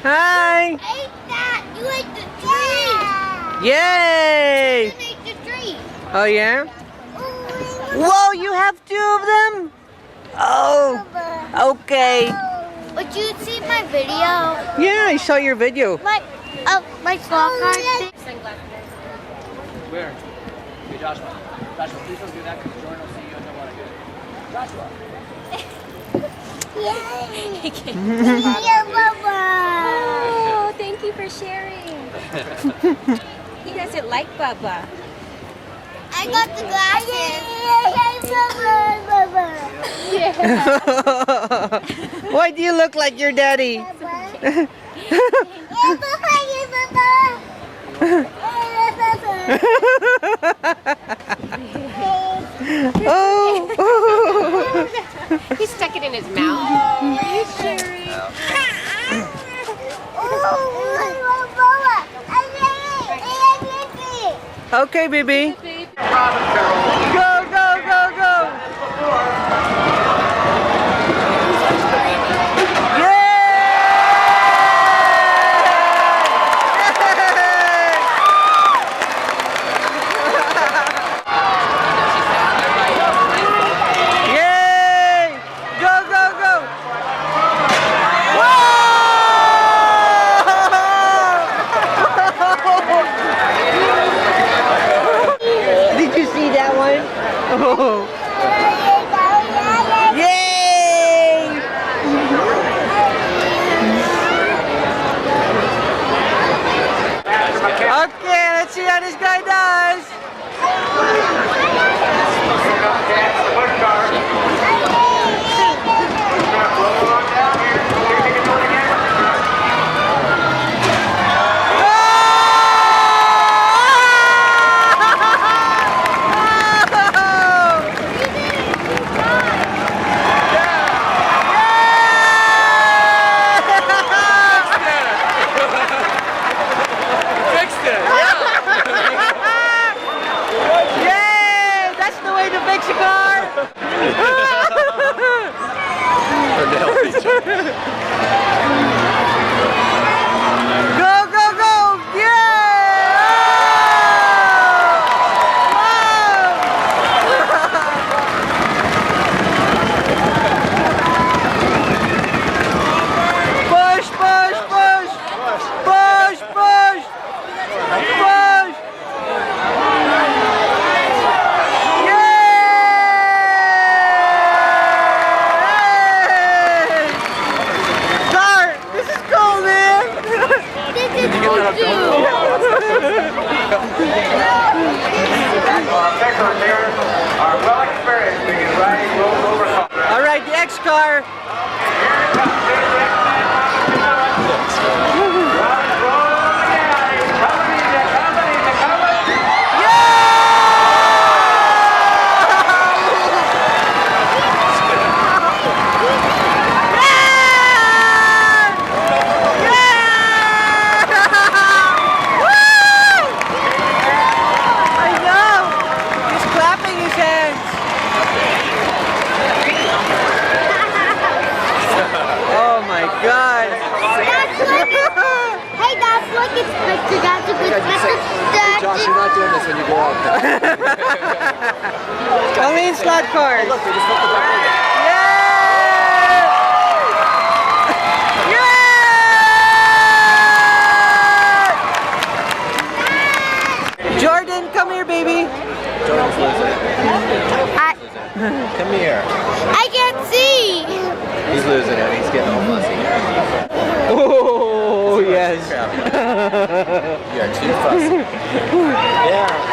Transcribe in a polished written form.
Hi. Ate that. You ate the tree. Yay. You ate the tree. Oh yeah? Whoa, you have 2 of them? Oh, okay. Would you see my video? Yeah, I saw your video. My slot card. Where? Hey, Joshua. Joshua, please don't do that because Jordan will see you and he'll want to do it. Joshua. Oh, thank you for sharing. He doesn't like Bubba. I got the glasses. Why do you look like your daddy? Oh. He stuck it in his mouth. Are you sharing? Okay, baby. Go, go, go, go. Oh. Yay! Okay, let's see how this guy does. Go, go, go! Yeah! Push, push, push! Push, push! Push! All right, the X car. Josh, you're not doing this when you go out. Only in slot cars. Look, they just put the back. Yeah! Jordan, come here, baby. Jordan's losing. Come here. I can't see. He's losing it. He's getting all fussy. Oh, yes. You're too fussy. Yeah.